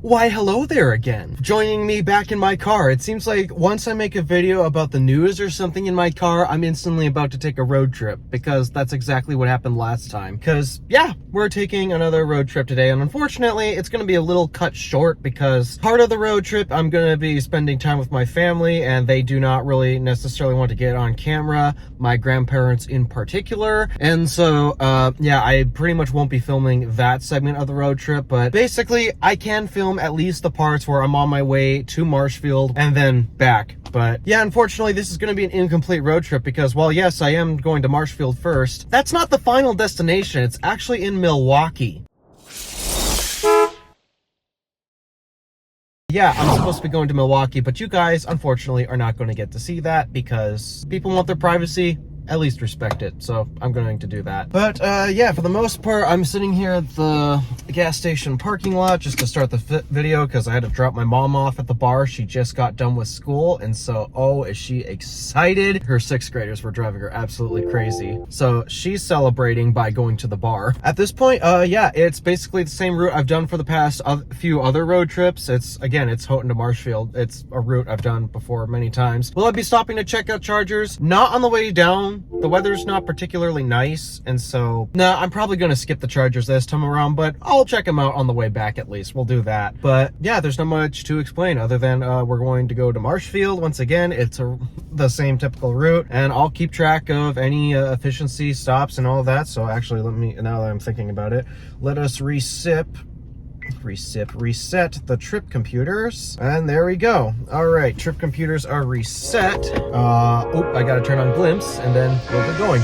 Why, hello there again. Joining me back in my car. It seems like once I make a video about the news or something in my car, I'm instantly about to take a road trip, because that's exactly what happened last time. Because, yeah, we're taking another road trip today, and unfortunately, it's going to be a little cut short because part of the road trip, I'm going to be spending time with my family, and they do not really necessarily want to get on camera, my grandparents in particular. And so, yeah, I pretty much won't be filming that segment of the road trip, but basically, I can film at least the parts where I'm on my way to Marshfield and then back. But yeah, unfortunately, this is going to be an incomplete road trip because, while yes, I am going to Marshfield first, that's not the final destination. It's actually in Milwaukee. Yeah, I'm supposed to be going to Milwaukee, but you guys, unfortunately, are not going to get to see that because people want their privacy. At least respect it, so I'm going to do that. But yeah, for the most part, I'm sitting here at the gas station parking lot just to start the video because I had to drop my mom off at the bar. She just got done with school, and so, oh, is she excited. Her 6th graders were driving her absolutely crazy. So she's celebrating by going to the bar. At this point, yeah, it's basically the same route I've done for the past few other road trips. It's Houghton to Marshfield. It's a route I've done before many times. Will I be stopping to check out chargers? Not on the way down. The weather's not particularly nice, and so, nah, I'm probably going to skip the chargers this time around, but I'll check them out on the way back at least. We'll do that. But yeah, there's not much to explain other than we're going to go to Marshfield. Once again, it's the same typical route, and I'll keep track of any efficiency stops and all of that. So actually, now that I'm thinking about it, let us reset the trip computers, and there we go. All right, trip computers are reset. Oh, I gotta turn on glimpse, and then we'll get going.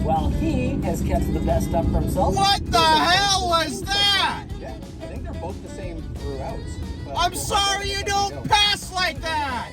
while he has kept the best up for himself. What the hell was that? Yeah, I think they're both the same throughout. I'm sorry you don't pass like that!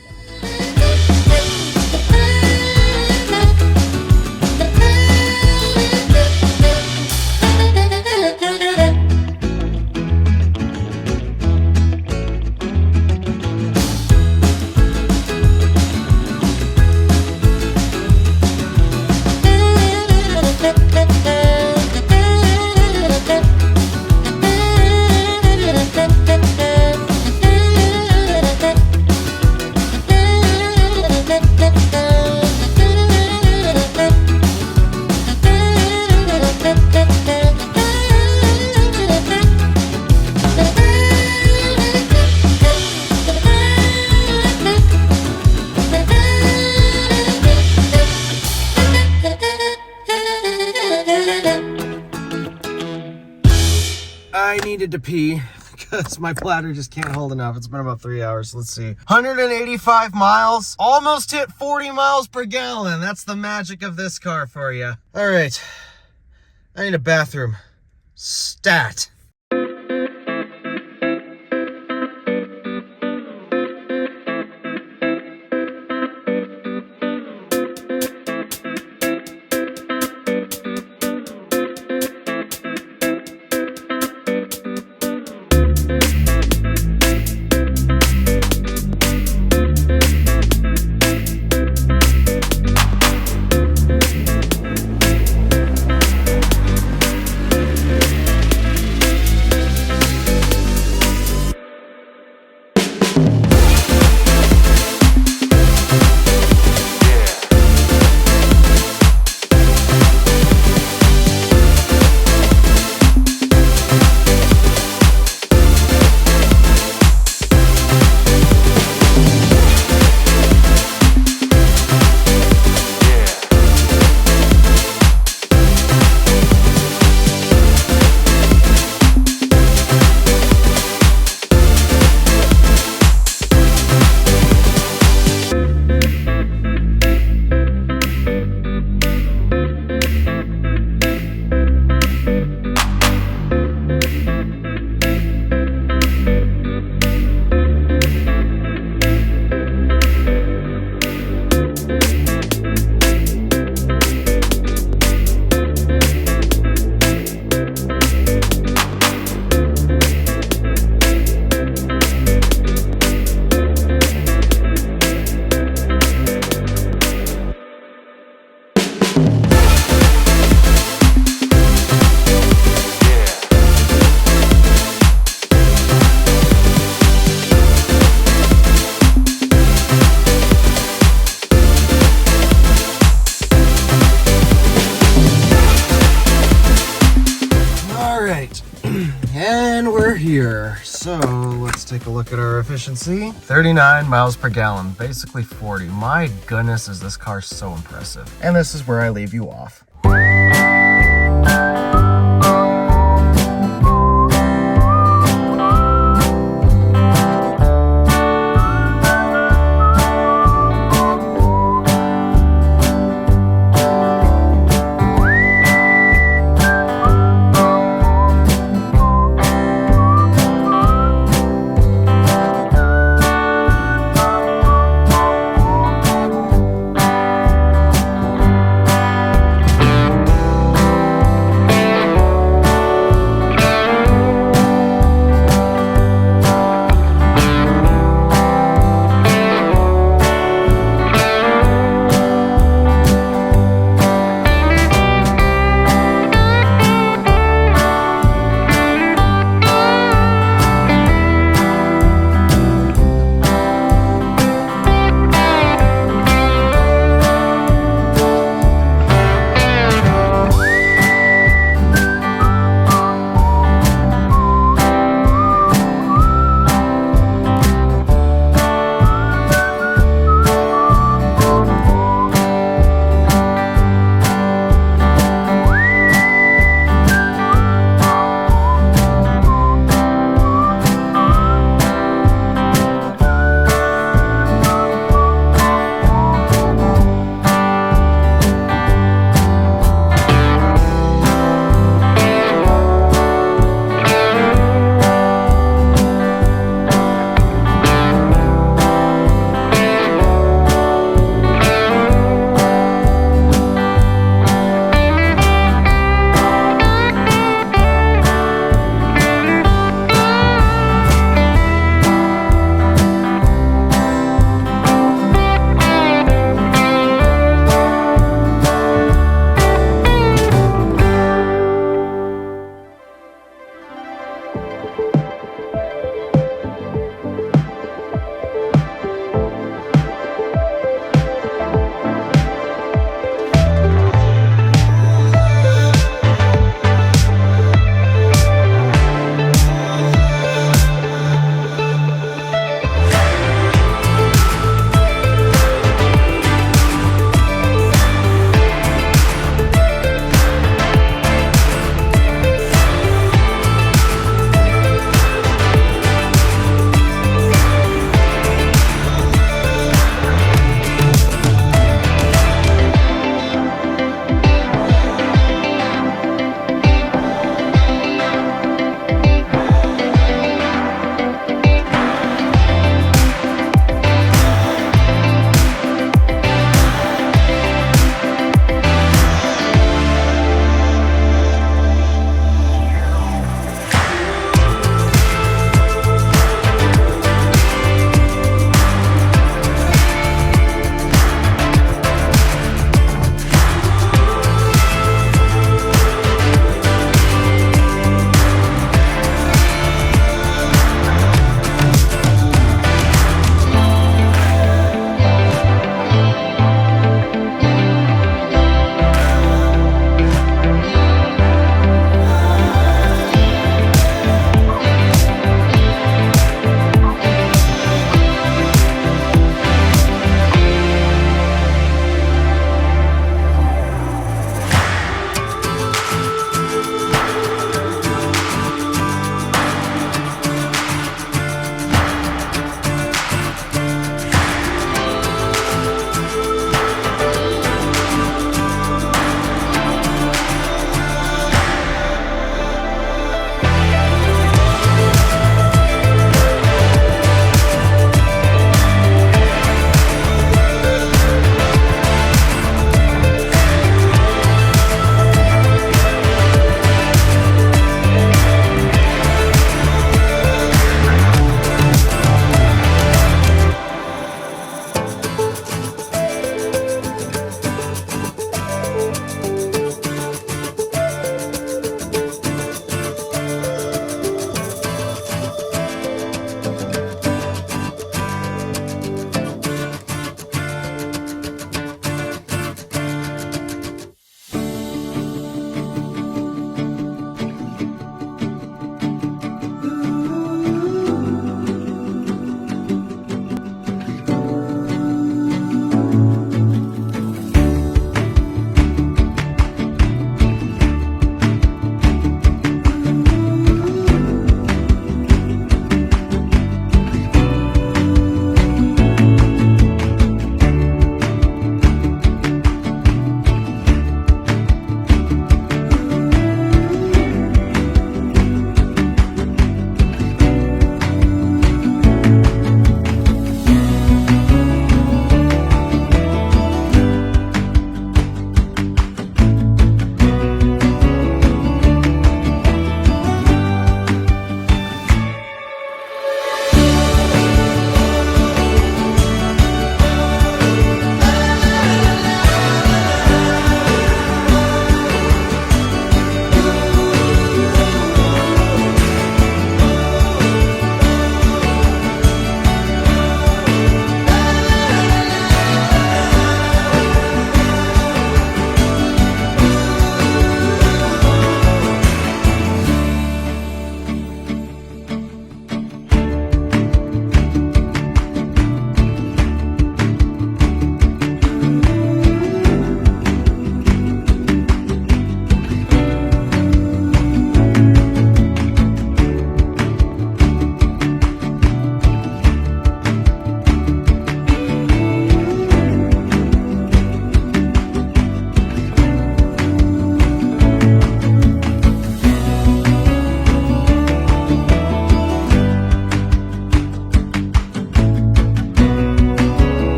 I needed to pee because my bladder just can't hold enough. It's been about 3 hours. Let's see. 185 miles. Almost hit 40 miles per gallon. That's the magic of this car for you. All right. I need a bathroom. Stat. And we're here. So let's take a look at our efficiency. 39 miles per gallon, basically 40. My goodness, is this car so impressive. And this is where I leave you off.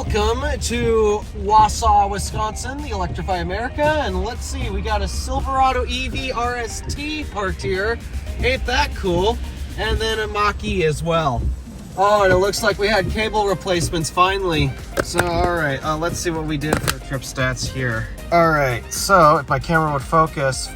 Welcome to Wausau, Wisconsin, the Electrify America, and let's see, we got a Silverado EV RST parked here. Ain't that cool? And then a Mach-E as well. Oh, and it looks like we had cable replacements finally. So, alright, let's see what we did for trip stats here. Alright, so if my camera would focus,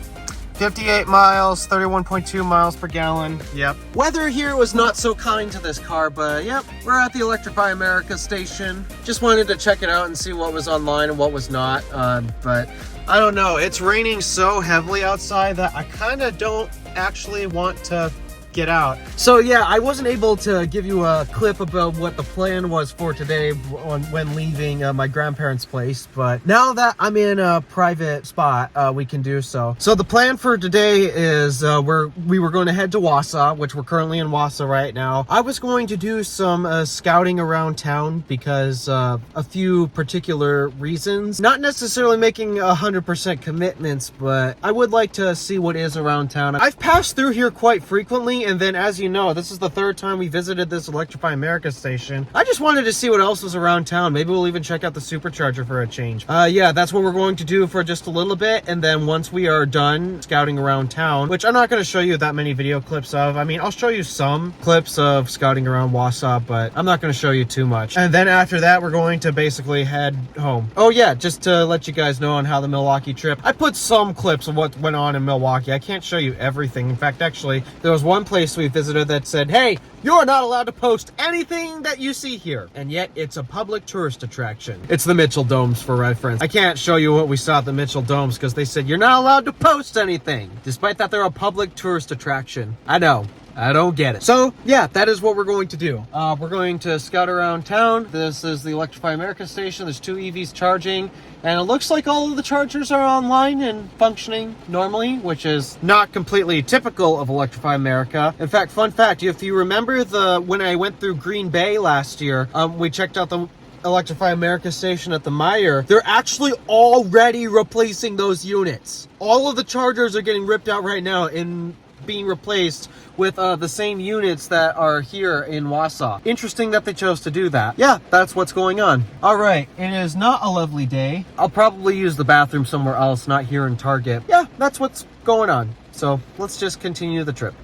58 miles, 31.2 miles per gallon. Yep. Weather here was not so kind to this car, but yep, we're at the Electrify America station. Just wanted to check it out and see what was online and what was not. But I don't know. It's raining so heavily outside that I kind of don't actually want to get out. So yeah, I wasn't able to give you a clip about what the plan was for today when leaving my grandparents' place, but now that I'm in a private spot, we can do so. So the plan for today is we were going to head to Wausau, which we're currently in Wausau right now. I was going to do some scouting around town because a few particular reasons. Not necessarily making 100% commitments, but I would like to see what is around town. I've passed through here quite frequently, and then, as you know, this is the third time we visited this Electrify America station. I just wanted to see what else was around town. Maybe we'll even check out the supercharger for a change. Yeah, that's what we're going to do for just a little bit, and then once we are done scouting around town, which I'm not going to show you that many video clips of. I mean, I'll show you some clips of scouting around Wausau, but I'm not going to show you too much. And then after that, we're going to basically head home. Oh yeah, just to let you guys know on how the Milwaukee trip, I put some clips of what went on in Milwaukee. I can't show you everything. In fact, actually, there was one place we visited that said, hey, you're not allowed to post anything that you see here. And yet it's a public tourist attraction. It's the Mitchell Domes for reference. I can't show you what we saw at the Mitchell Domes because they said you're not allowed to post anything, despite that they're a public tourist attraction. I know. I don't get it. So yeah, that is what we're going to do. We're going to scout around town. This is the Electrify America station. There's 2 EVs charging, and it looks like all of the chargers are online and functioning normally, which is not completely typical of Electrify America. In fact, fun fact, if you remember when I went through Green Bay last year, we checked out the Electrify America station at the Meyer. They're actually already replacing those units. All of the chargers are getting ripped out right now and being replaced with the same units that are here in Wausau. Interesting that they chose to do that. Yeah, that's what's going on. All right, it is not a lovely day. I'll probably use the bathroom somewhere else, not here in Target. Yeah, that's what's going on. So let's just continue the trip.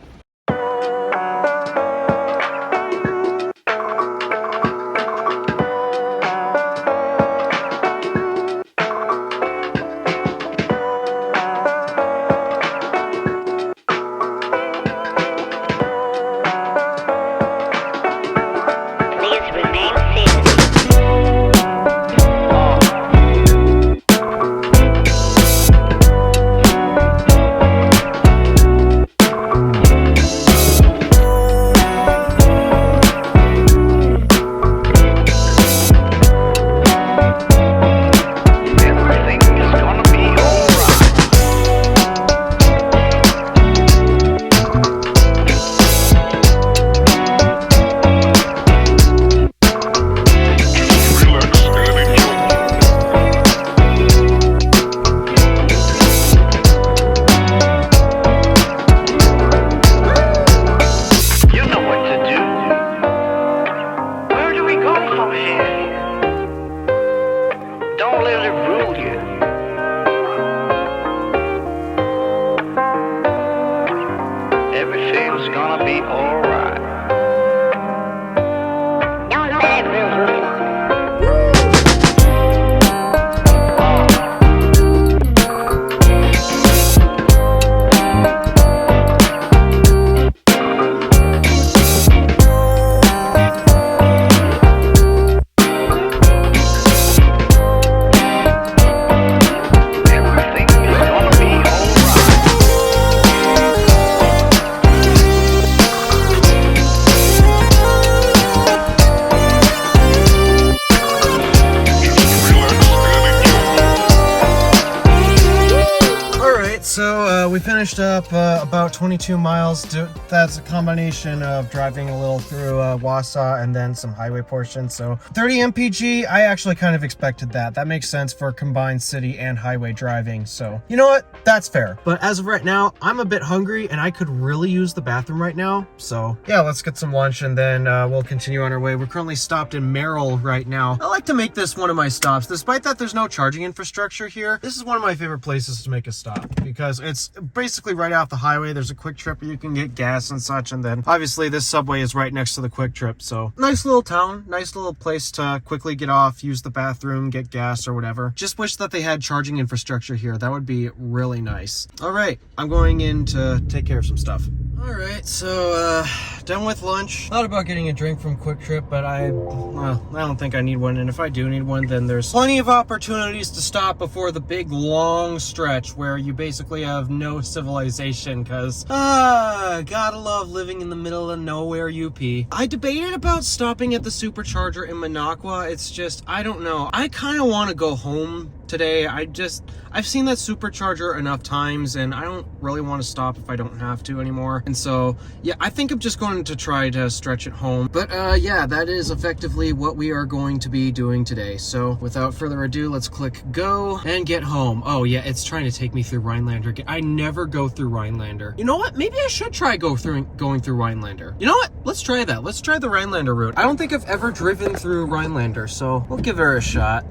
about 22 miles. That's a combination of driving a little through Wausau and then some highway portions. So 30 mpg, I actually kind of expected that. That makes sense for combined city and highway driving. So you know what? That's fair. But as of right now, I'm a bit hungry and I could really use the bathroom right now. So yeah, let's get some lunch and then we'll continue on our way. We're currently stopped in Merrill right now. I like to make this one of my stops. Despite that there's no charging infrastructure here, this is one of my favorite places to make a stop because it's basically right off the highway. There's a Quick Trip where you can get gas and such, and then obviously this Subway is right next to the Quick Trip. So nice little town, nice little place to quickly get off, use the bathroom, get gas or whatever. Just wish that they had charging infrastructure here. That would be really nice. All right, I'm going in to take care of some stuff. All right, so done with lunch. Thought about getting a drink from Quick Trip, but I don't think I need one. And if I do need one, then there's plenty of opportunities to stop before the big long stretch where you basically have no civilization. Cause gotta love living in the middle of nowhere, UP. I debated about stopping at the supercharger in Minocqua. It's just, I don't know. I kind of want to go home today. I've seen that supercharger enough times and I don't really want to stop if I don't have to anymore. And so, yeah, I think I'm just going to try to stretch it home. But yeah, that is effectively what we are going to be doing today. So without further ado, let's click go and get home. Oh yeah, it's trying to take me through Rhinelander. I never go through Rhinelander. You know what? Maybe I should try going through Rhinelander. You know what? Let's try that. Let's try the Rhinelander route. I don't think I've ever driven through Rhinelander, so we'll give her a shot.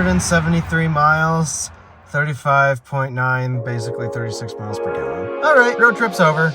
driven 73 miles, 35.9, basically 36 miles per gallon. All right, road trip's over.